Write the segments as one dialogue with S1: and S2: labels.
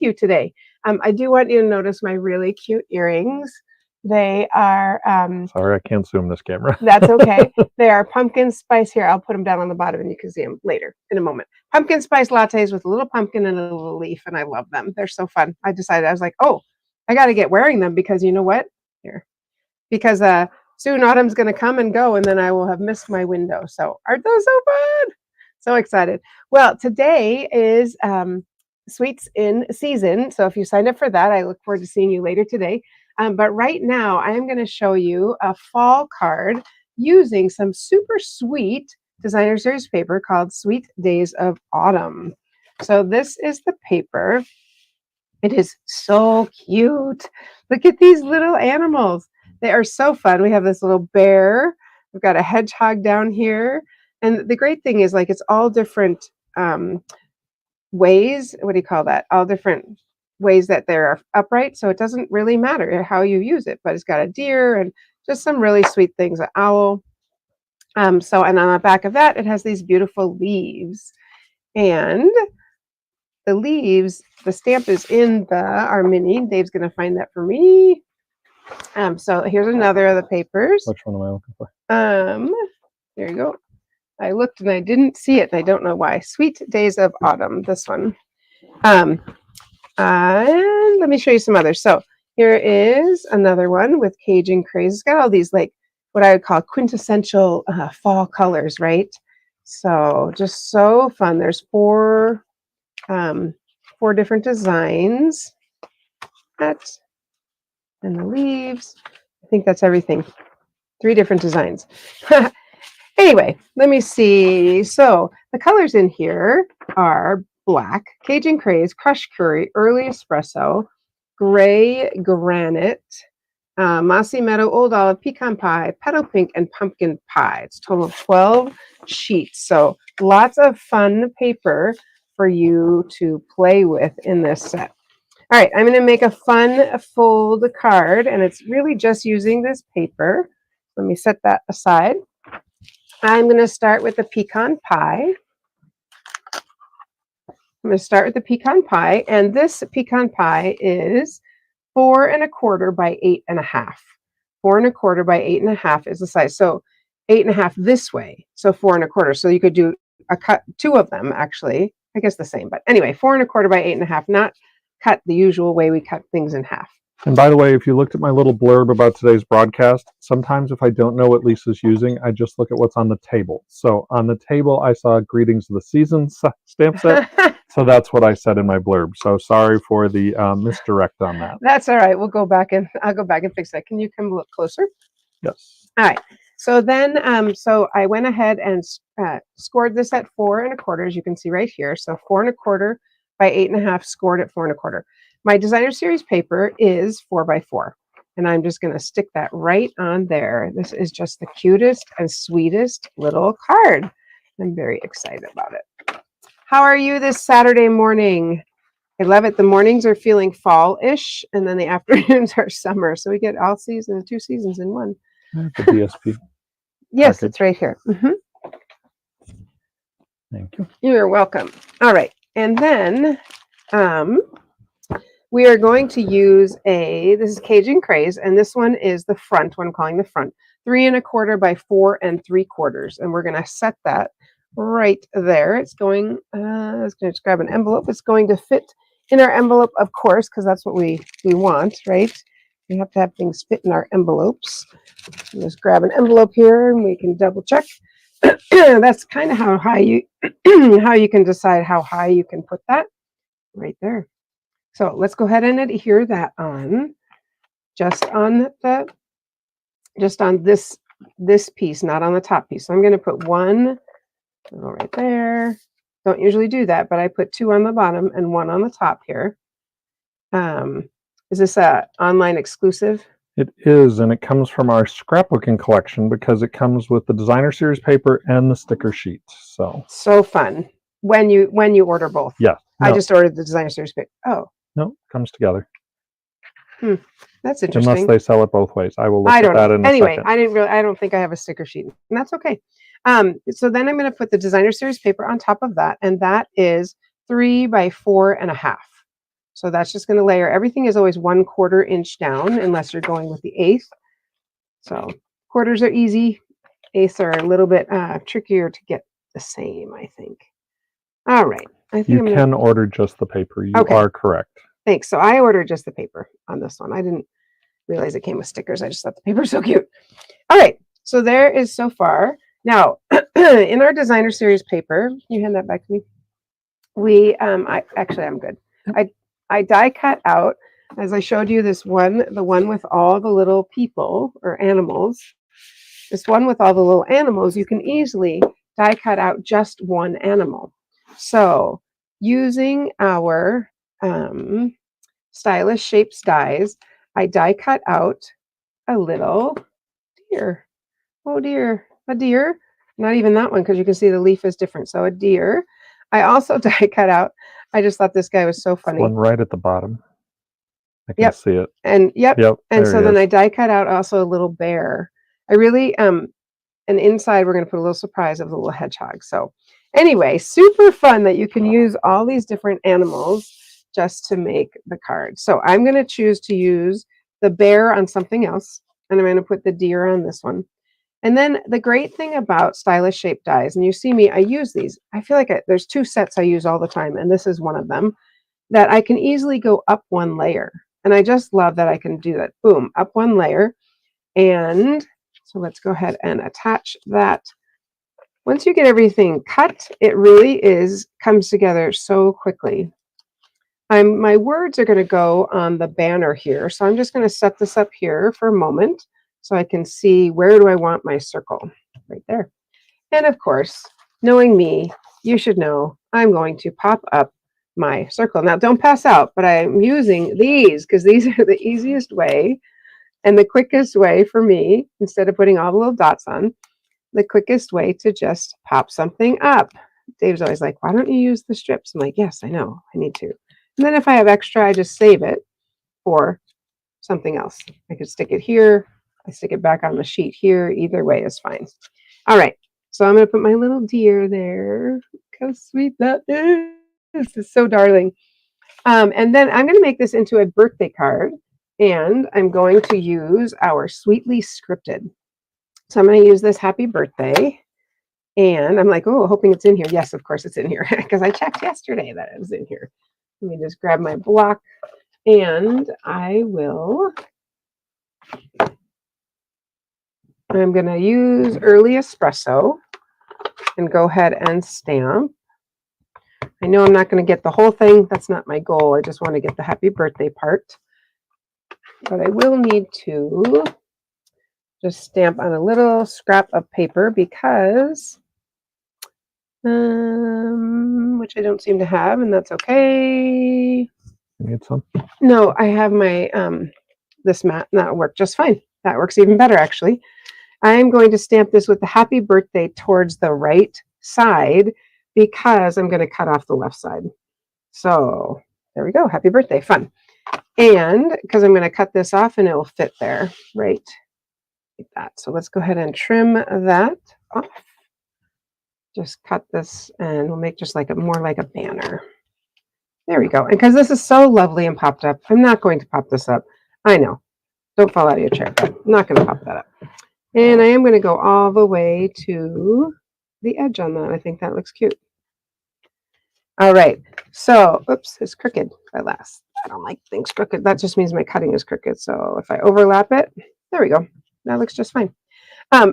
S1: you today. I do want you to notice my really cute earrings. They are,
S2: Sorry, I can't zoom this camera.
S1: that's okay. They are pumpkin spice. Here, I'll put them down on the bottom and you can see them later in a moment. Pumpkin spice lattes with a little pumpkin and a little leaf, and I love them. They're so fun. I decided, I was like, oh, I got to get wearing them because you know what? Here. Because soon autumn's going to come and go, and then I will have missed my window. So aren't those so fun? So excited. Well, today is Sweets in Season. So if you signed up for that, I look forward to seeing you later today. But right now, I am going to show you a fall card using some super sweet designer series paper called Sweet Days of Autumn. So this is the paper. It is so cute. Look at these little animals. They are so fun. We have this little bear. We've got a hedgehog down here. And the great thing is, like, it's all different ways. What do you call that? All different ways that they're upright. So it doesn't really matter how you use it, but it's got a deer and just some really sweet things, an owl. And on the back of that, it has these beautiful leaves. And the leaves, the stamp is in our mini. Dave's going to find that for me. So here's another of the papers.
S2: Which one am I looking for?
S1: There you go. I looked and I didn't see it. I don't know why. Sweet Days of Autumn, this one. And let me show you some others. So here is another one with Cajun Craze. It's got all these, like, what I would call quintessential fall colors, right? So just so fun. There's four different designs. And the leaves. I think that's everything. 3 different designs. Anyway, let me see. So the colors in here are black, Cajun Craze, crushed curry, early espresso, gray granite, mossy meadow, old olive, pecan pie, petal pink, and pumpkin pie. It's a total of 12 sheets. So lots of fun paper for you to play with in this set. All right, I'm going to make a fun fold card, and it's really just using this paper. Let me set that aside. I'm going to start with the pecan pie. I'm going to start with the pecan pie, and this pecan pie is 4 1/4 by 8 1/2. 4 1/4 by 8 1/2 is the size. So 8 1/2 this way. So 4 1/4. So you could do a cut, 2 of them actually. I guess the same, but anyway, 4 1/4 by 8 1/2, not cut the usual way we cut things in half.
S2: And by the way, if you looked at my little blurb about today's broadcast, sometimes if I don't know what Lisa's using, I just look at what's on the table. So on the table, I saw Greetings of the Season stamp set. So that's what I said in my blurb. So sorry for the misdirect on that.
S1: That's all right. I'll go back and fix that. Can you come a little closer?
S2: Yes.
S1: All right. So then, so I went ahead and scored this at 4 1/4, as you can see right here. So 4 1/4 by 8 1/2, scored at 4 1/4. My designer series paper is 4 by 4, and I'm just going to stick that right on there. This is just the cutest and sweetest little card. I'm very excited about it. How are you this Saturday morning? I love it. The mornings are feeling fall-ish, and then the afternoons are summer. So we get all seasons, 2 seasons in one.
S2: The DSP.
S1: Yes,
S2: package.
S1: it's right here.
S2: Thank you.
S1: You're welcome. All right. And then we are going to use this is Cajun Craze, and this one is the front, what I'm calling the front. 3 1/4 by 4 3/4. And we're going to set that right there. It's going, let's just grab an envelope. It's going to fit in our envelope, of course, because that's what we want, right? We have to have things fit in our envelopes. So just grab an envelope here and we can double check. That's kind of how high you can decide how high you can put that right there. So let's go ahead and adhere that on just on this piece, not on the top piece. So I'm going to put 1 right there. Don't usually do that, but I put 2 on the bottom and 1 on the top here. Is this a online exclusive?
S2: It is, and it comes from our scrapbooking collection because it comes with the designer series paper and the sticker sheet. So
S1: fun when you order both.
S2: Yeah, no.
S1: I just ordered the designer series paper. Oh
S2: no, it comes together.
S1: That's interesting.
S2: Unless they sell it both ways, I will look at that in a second.
S1: I don't think I have a sticker sheet, and that's okay. So then I'm going to put the designer series paper on top of that, and that is 3 by 4 1/2. So that's just going to layer. Everything is always 1/4 inch down unless you're going with the 1/8. So quarters are easy. 1/8 are a little bit trickier to get the same, I think. All right. I think
S2: You
S1: I'm gonna,
S2: can order just the paper. You
S1: Okay.
S2: are correct.
S1: thanks. So I ordered just the paper on this one. I didn't realize it came with stickers. I just thought the paper was so cute. All right. So there is so far. Now, in our designer series paper, can you hand that back to me? I'm good. I die cut out, as I showed you, the one with all the little people or animals. This one with all the little animals, you can easily die cut out just one animal. So using our Stylish Shapes dies, I die cut out a little deer. Oh dear, a deer. Not even that one because you can see the leaf is different. So a deer. I also die cut out. I just thought this guy was so funny.
S2: One right at the bottom. I can
S1: Yep.
S2: see it.
S1: And
S2: Yep.
S1: and
S2: there
S1: so
S2: he
S1: then
S2: is.
S1: I die cut out also a little bear. I really and inside we're going to put a little surprise of the little hedgehog. So anyway, super fun that you can use all these different animals just to make the card. So I'm going to choose to use the bear on something else, and I'm going to put the deer on this one. And then the great thing about Stylish Shape dies, and you see me, I use these. I feel like there's 2 sets I use all the time, and this is one of them, that I can easily go up 1 layer. And I just love that I can do that. Boom, up 1 layer. And so let's go ahead and attach that. Once you get everything cut, it really comes together so quickly. My words are going to go on the banner here. So I'm just going to set this up here for a moment so I can see where do I want my circle. Right there. And of course, knowing me, you should know I'm going to pop up my circle. Now don't pass out, but I'm using these because these are the easiest way and the quickest way for me, instead of putting all the little dots on, the quickest way to just pop something up. Dave's always like, why don't you use the strips? I'm like, yes, I know, I need to. And then if I have extra, I just save it for something else. I could stick it here. I stick it back on the sheet here. Either way is fine. All right. So I'm going to put my little deer there. Look how sweet that is. This is so darling. And then I'm going to make this into a birthday card. And I'm going to use our Sweetly Scripted. So I'm going to use this happy birthday. And I'm like, oh, hoping it's in here. Yes, of course it's in here because I checked yesterday that it was in here. Let me just grab my block and I'm going to use Early Espresso and go ahead and stamp. I know I'm not going to get the whole thing. That's not my goal. I just want to get the happy birthday part. But I will need to just stamp on a little scrap of paper because, which I don't seem to have, and that's okay.
S2: You need some?
S1: No, I have my, this mat, and that'll work just fine. That works even better, actually. I'm going to stamp this with the happy birthday towards the right side because I'm going to cut off the left side. So there we go. Happy birthday. Fun. And because I'm going to cut this off and it will fit there, right? Like that. So let's go ahead and trim that off. Just cut this and we'll make just like more like a banner. There we go. And because this is so lovely and popped up, I'm not going to pop this up. I know. Don't fall out of your chair. I'm not going to pop that up. And I am going to go all the way to the edge on that. I think that looks cute. All right. So, oops, it's crooked at last. I don't like things crooked. That just means my cutting is crooked. So if I overlap it, there we go. That looks just fine. I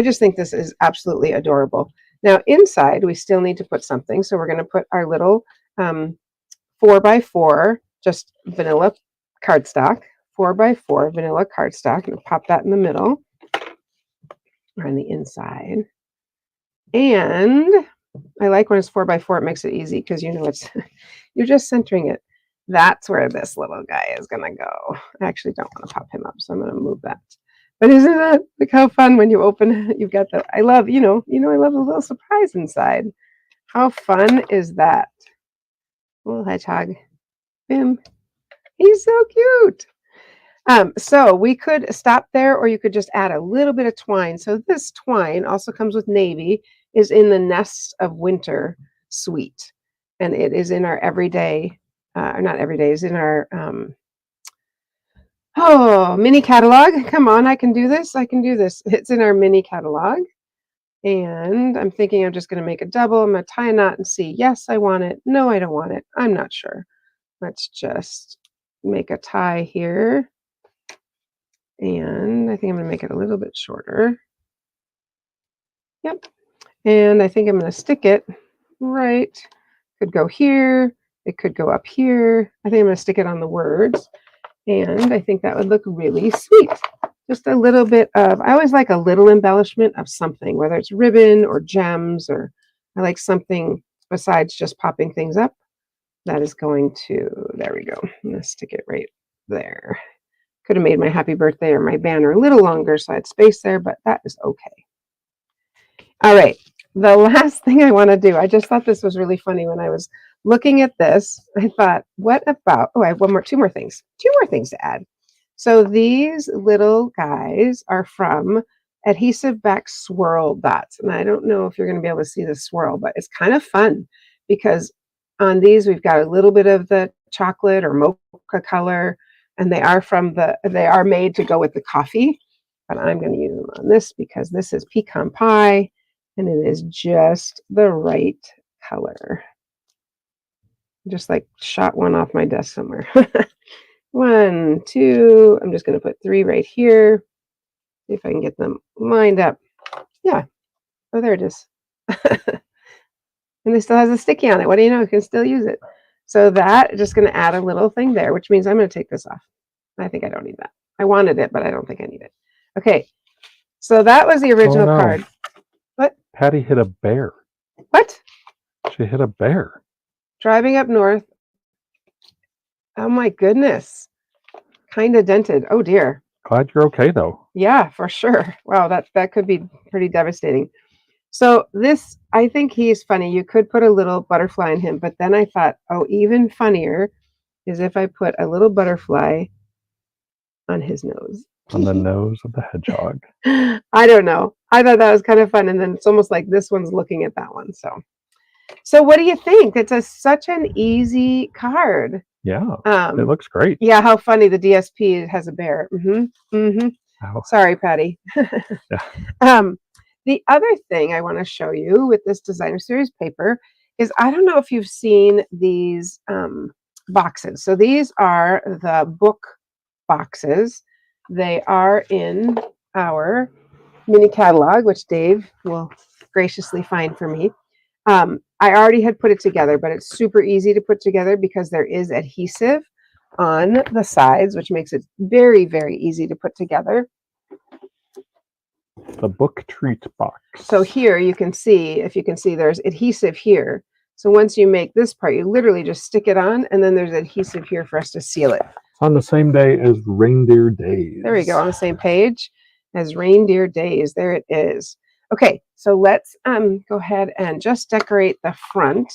S1: just think this is absolutely adorable. Now inside, we still need to put something. So we're going to put our little 4x4, just vanilla cardstock. 4x4 vanilla cardstock, and pop that in the middle or on the inside. And I like when it's 4x4, it makes it easy because you know it's you're just centering it. That's where this little guy is gonna go. I actually don't want to pop him up, so I'm gonna move that. But isn't it, look how fun when you open, you've got the, I love, I love a little surprise inside. How fun is that? Little hedgehog. Bim. He's so cute. So we could stop there, or you could just add a little bit of twine. So this twine also comes with navy, is in the Nests of Winter suite, and it is in our everyday not every day, is in our mini catalog. Come on, I can do this. I can do this. It's in our mini catalog. And I'm thinking I'm just going to make a double. I'm going to tie a knot and see. Yes, I want it. No, I don't want it. I'm not sure. Let's just make a tie here. And I think I'm going to make it a little bit shorter. Yep. And I think I'm going to stick it right. Could go here. It could go up here. I think I'm going to stick it on the words. And I think that would look really sweet. Just a little bit of, I always like a little embellishment of something, whether it's ribbon or gems, or I like something besides just popping things up. That is going to, there we go. I'm going to stick it right there. Could have made my happy birthday or my banner a little longer so I had space there, but that is okay. All right. The last thing I want to do, I just thought this was really funny when I was looking at this. I thought, what about, I have two more things to add. So these little guys are from Adhesive Back Swirl Dots. And I don't know if you're going to be able to see the swirl, but it's kind of fun because on these, we've got a little bit of the chocolate or mocha color, and they are made to go with the coffee, but I'm going to use them on this because this is pecan pie and it is just the right color. Just like shot one off my desk somewhere. 1, 2, I'm just going to put 3 right here. See if I can get them lined up. Yeah. Oh, there it is. And it still has a sticky on it. What do you know? You can still use it. So that, just going to add a little thing there, which means I'm going to take this off. I think I don't need that. I wanted it, but I don't think I need it. Okay. So that was the original card. What?
S2: Patty hit a bear.
S1: What?
S2: She hit a bear.
S1: Driving up north. Oh my goodness. Kind of dented. Oh dear.
S2: Glad you're okay though.
S1: Yeah, for sure. Wow, that could be pretty devastating. So this, I think he's funny. You could put a little butterfly in him, but then I thought, oh, even funnier is if I put a little butterfly on his nose.
S2: On the nose of the hedgehog.
S1: I don't know. I thought that was kind of fun. And then it's almost like this one's looking at that one. So what do you think? It's such an easy card.
S2: Yeah, it looks great.
S1: Yeah, how funny. The DSP has a bear.
S2: Wow.
S1: Sorry, Patty.
S2: Yeah.
S1: The other thing I want to show you with this designer series paper is, I don't know if you've seen these boxes. So these are the book boxes. They are in our mini catalog, which Dave will graciously find for me. I already had put it together, but it's super easy to put together because there is adhesive on the sides, which makes it very, very easy to put together.
S2: The book treat box.
S1: So here you can see, if you can see, there's adhesive here. So once you make this part, you literally just stick it on, and then there's adhesive here for us to seal it.
S2: On the same day as Reindeer Days.
S1: There we go, on the same page as Reindeer Days. There it is. Okay, so let's go ahead and just decorate the front.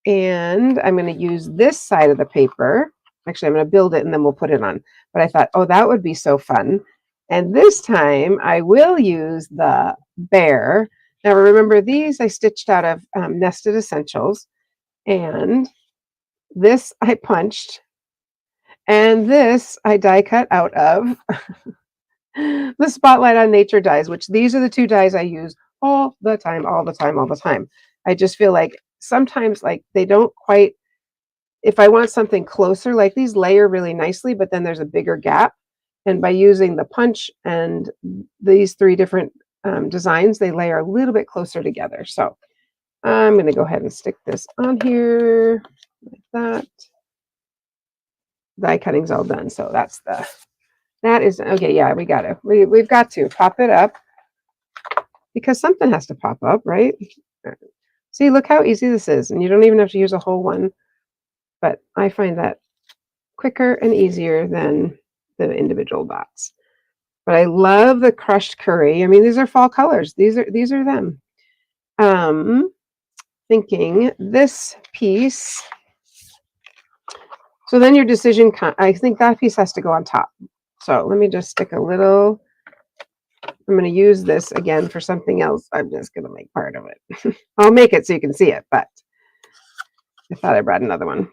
S1: And I'm going to use this side of the paper. Actually, I'm going to build it and then we'll put it on. But I thought, oh, that would be so fun. And this time I will use the bear. Now remember, these I stitched out of Nested Essentials. And this I punched. And this I die cut out of the Spotlight on Nature dies, which these are the 2 dies I use all the time. I just feel like sometimes like they don't quite, if I want something closer, like these layer really nicely, but then there's a bigger gap. And by using the punch and these 3 different designs, they layer a little bit closer together. So I'm going to go ahead and stick this on here like that. Die cutting's all done. So that is, okay, yeah, we've got to pop it up because something has to pop up, right? See, look how easy this is. And you don't even have to use a whole one. But I find that quicker and easier than the individual dots. But I love the crushed curry. I mean, these are fall colors. These are them. Thinking this piece. So then your decision, I think that piece has to go on top. So let me just stick a little. I'm going to use this again for something else. I'm just going to make part of it. I'll make it so you can see it, but I thought I brought another one.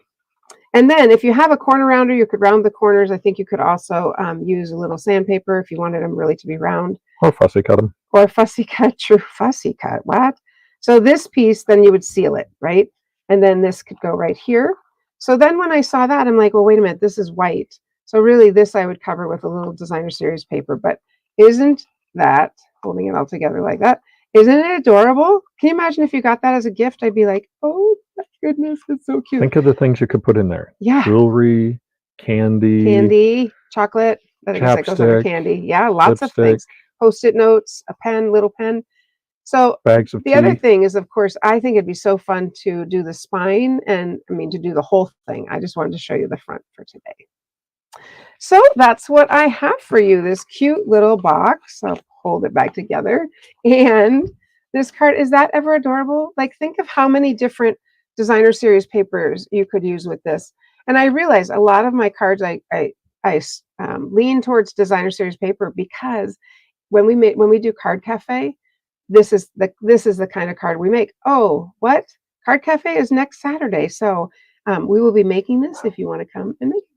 S1: And then if you have a corner rounder, you could round the corners. I think you could also use a little sandpaper if you wanted them really to be round.
S2: Or fussy cut them.
S1: Or fussy cut, true fussy cut. What? So this piece, then you would seal it, right? And then this could go right here. So then when I saw that, I'm like, well, wait a minute, this is white. So really this I would cover with a little designer series paper, but isn't that, holding it all together like that, isn't it adorable? Can you imagine if you got that as a gift? I'd be like, oh my goodness, it's so cute.
S2: Think of the things you could put in there.
S1: Yeah.
S2: Jewelry, candy,
S1: chocolate. I guess that goes under candy. Yeah, lots of things. Post-it notes, a pen, little pen. So
S2: bags of
S1: the other thing is, of course, I think it'd be so fun to do the spine and to do the whole thing. I just wanted to show you the front for today. So that's what I have for you, this cute little box. I'll hold it back together. And this card, is that ever adorable? Like, think of how many different designer series papers you could use with this. And I realize a lot of my cards, I lean towards designer series paper because when we do Card Cafe, this is the kind of card we make. Oh, what? Card Cafe is next Saturday. So we will be making this if you want to come and make it.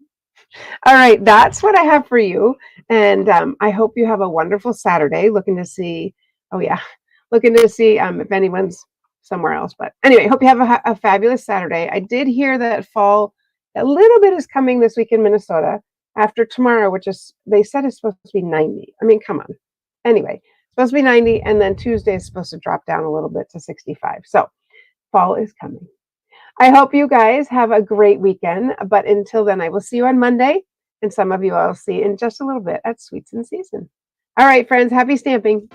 S1: All right, that's what I have for you. And I hope you have a wonderful Saturday. Looking to see if anyone's somewhere else. But anyway, hope you have a fabulous Saturday. I did hear that fall a little bit is coming this week in Minnesota after tomorrow, which is, they said it's supposed to be 90. I mean, come on. Anyway, supposed to be 90, and then Tuesday is supposed to drop down a little bit to 65. So fall is coming. I hope you guys have a great weekend, but until then, I will see you on Monday, and some of you I'll see in just a little bit at Sweets in Season. All right, friends, happy stamping.